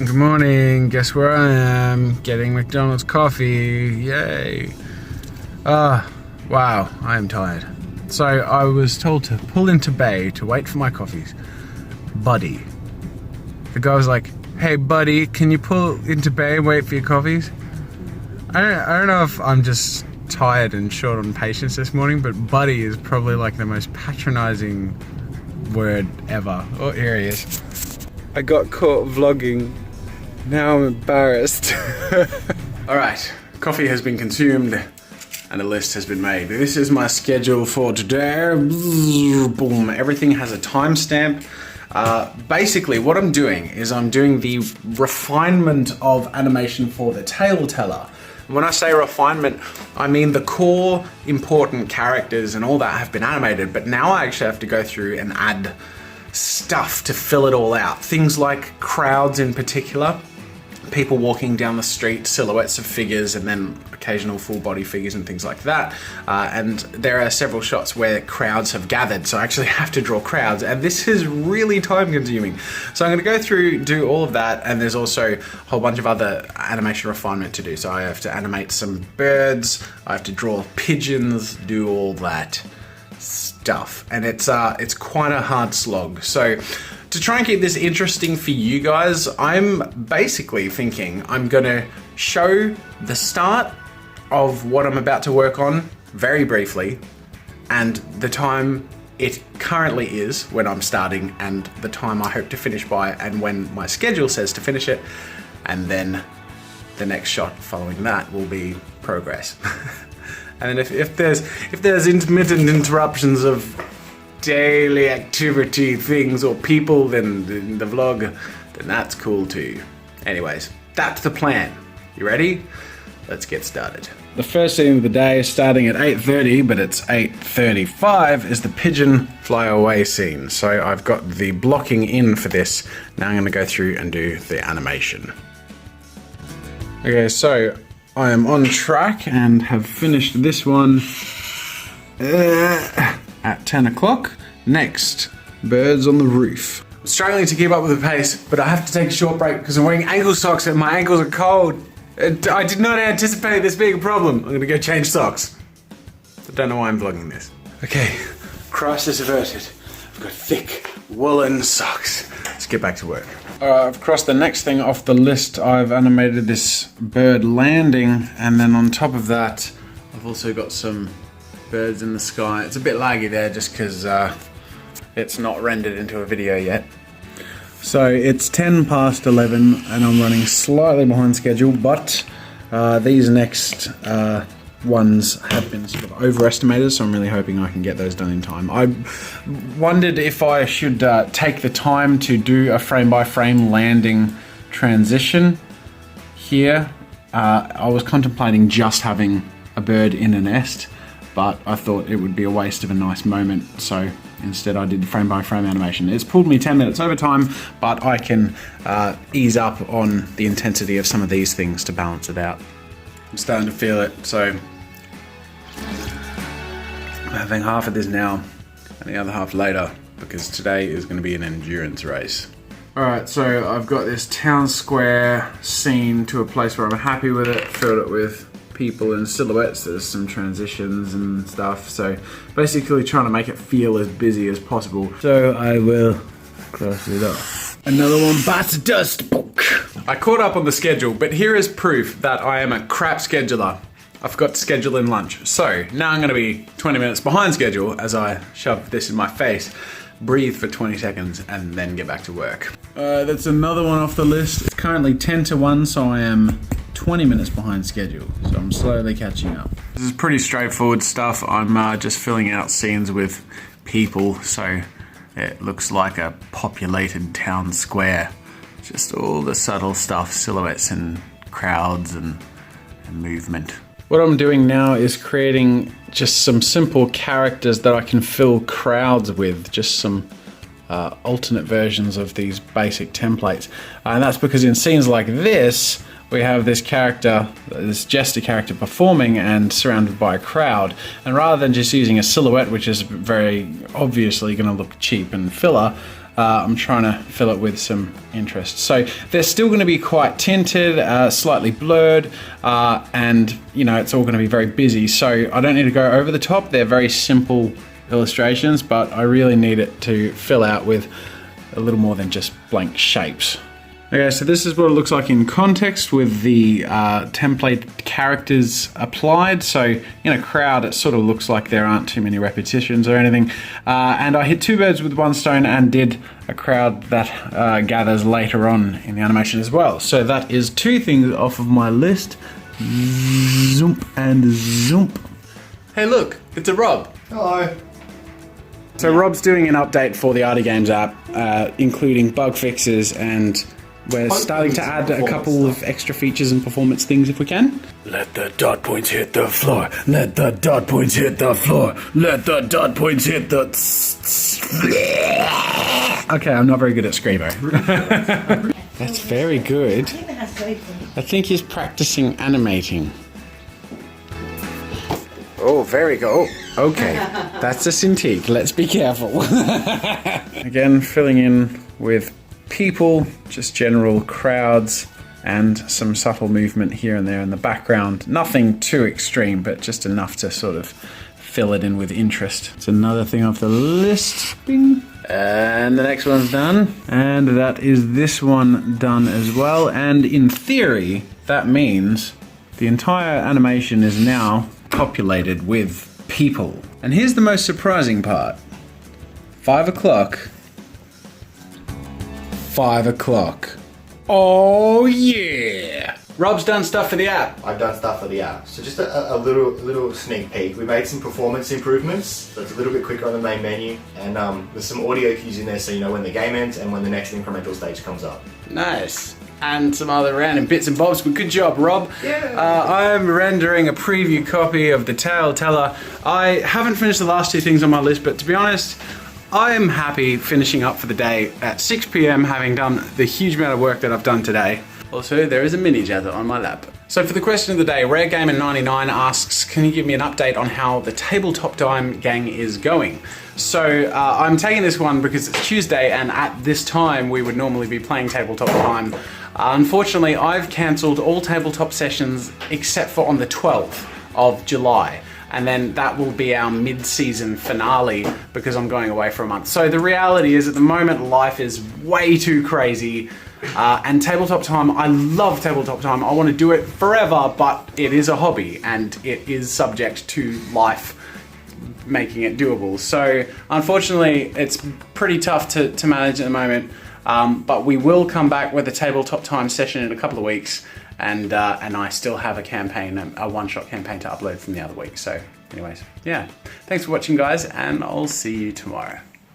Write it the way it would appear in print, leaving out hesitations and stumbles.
Good morning. Guess where I am? Getting McDonald's coffee. Yay. Wow, I am tired. So I was told to pull into bay to wait for my coffees. Buddy. The guy was like, hey buddy, can you pull into bay and wait for your coffees? I don't know if I'm just tired and short on patience this morning, but buddy is probably like the most patronizing word ever. Oh, here he is. I got caught vlogging. Now I'm embarrassed. Alright, coffee has been consumed and a list has been made. This is my schedule for today. Boom, everything has a timestamp. Basically what I'm doing is I'm doing the refinement of animation for the Tale Teller. When I say refinement, I mean the core important characters and all that have been animated, but now I actually have to go through and add stuff to fill it all out. Things like crowds in particular, people walking down the street, silhouettes of figures, and then occasional full body figures and things like that. And there are several shots where crowds have gathered, so I actually have to draw crowds, and this is really time consuming. So I'm gonna go through, do all of that, and there's also a whole bunch of other animation refinement to do. So I have to animate some birds, I have to draw pigeons, do all that stuff, and it's quite a hard slog. So to try and keep this interesting for you guys, I'm basically thinking I'm gonna show the start of what I'm about to work on very briefly, and the time it currently is when I'm starting, and the time I hope to finish by, and when my schedule says to finish it, and then the next shot following that will be progress. And if there's intermittent interruptions of daily activity things or people in the vlog, then that's cool too. Anyways, that's the plan. You ready? Let's get started. The first scene of the day, starting at 8:30, but it's 8:35, is the pigeon fly away scene. So I've got the blocking in for this. Now I'm gonna go through and do the animation. Okay, so I am on track and have finished this one at 10 o'clock. Next, birds on the roof. I'm struggling to keep up with the pace, but I have to take a short break because I'm wearing ankle socks and my ankles are cold. I did not anticipate this being a problem. I'm gonna go change socks. I don't know why I'm vlogging this. Okay, crisis averted. I've got thick woolen socks. Let's get back to work. I've crossed the next thing off the list. I've animated this bird landing, and then on top of that, I've also got some birds in the sky. It's a bit laggy there just because it's not rendered into a video yet. So it's 10 past 11 and I'm running slightly behind schedule, but these next ones have been sort of overestimated, so I'm really hoping I can get those done in time. I wondered if I should take the time to do a frame-by-frame landing transition here. I was contemplating just having a bird in a nest, but I thought it would be a waste of a nice moment, so instead I did frame-by-frame animation. It's pulled me 10 minutes over time, but I can ease up on the intensity of some of these things to balance it out. I'm starting to feel it, so I'm having half of this now and the other half later, because today is going to be an endurance race. Alright, so I've got this town square scene to a place where I'm happy with it, filled it with people and silhouettes. There's some transitions and stuff, so basically trying to make it feel as busy as possible. So I will cross it off. Another one bites the dust. I caught up on the schedule, but here is proof that I am a crap scheduler. I forgot to schedule in lunch. So now I'm gonna be 20 minutes behind schedule as I shove this in my face, breathe for 20 seconds, and then get back to work. That's another one off the list. It's currently 10 to 1, so I am 20 minutes behind schedule, so I'm slowly catching up. This is pretty straightforward stuff. I'm just filling out scenes with people, so it looks like a populated town square. Just all the subtle stuff, silhouettes and crowds and movement. What I'm doing now is creating just some simple characters that I can fill crowds with, just some alternate versions of these basic templates. And that's because in scenes like this, we have this character, this jester character performing and surrounded by a crowd. And rather than just using a silhouette, which is very obviously going to look cheap and filler, I'm trying to fill it with some interest. So they're still going to be quite tinted, slightly blurred, and you know, it's all going to be very busy. So I don't need to go over the top. They're very simple illustrations, but I really need it to fill out with a little more than just blank shapes. Okay, so this is what it looks like in context with the template characters applied. So in a crowd, it sort of looks like there aren't too many repetitions or anything. And I hit two birds with one stone and did a crowd that gathers later on in the animation as well. So that is two things off of my list. Zoomp and zoomp. Hey look, it's a Rob. Hello. So Rob's doing an update for the Artie Games app, including bug fixes, and we're starting to add a couple of extra features and performance things if we can. Let the dot points hit the floor. Let the dot points hit the floor. Let the dot points hit the... Okay, I'm not very good at Screamo. That's very good. I think he's practicing animating. Oh, very good. Oh, okay. That's a Cintiq. Let's be careful. Again, filling in with people, just general crowds, and some subtle movement here and there in the background. Nothing too extreme, but just enough to sort of fill it in with interest. It's another thing off the list. Bing. And the next one's done. And that is this one done as well. And in theory, that means the entire animation is now populated with people. And here's the most surprising part. 5 o'clock. 5 o'clock. Oh yeah! Rob's done stuff for the app. I've done stuff for the app. So just a little sneak peek. We made some performance improvements. So it's a little bit quicker on the main menu, and there's some audio cues in there so you know when the game ends and when the next incremental stage comes up. Nice. And some other random bits and bobs, but good job, Rob. Yeah. I'm rendering a preview copy of The Tale Teller. I haven't finished the last two things on my list, but to be honest, I am happy finishing up for the day at 6 PM, having done the huge amount of work that I've done today. Also, there is a mini jazzer on my lap. So for the question of the day, Rare Gamer 99 asks, can you give me an update on how the Tabletop Time gang is going? So I'm taking this one because it's Tuesday, and at this time we would normally be playing Tabletop Time. Unfortunately, I've cancelled all tabletop sessions except for on the 12th of July. And then that will be our mid-season finale because I'm going away for a month. So the reality is at the moment life is way too crazy. And Tabletop Time, I love Tabletop Time. I want to do it forever, but it is a hobby and it is subject to life making it doable. So unfortunately, it's pretty tough to manage at the moment. But we will come back with a Tabletop Time session in a couple of weeks. And I still have a campaign, a one-shot campaign to upload from the other week. So anyways, yeah. Thanks for watching, guys, and I'll see you tomorrow.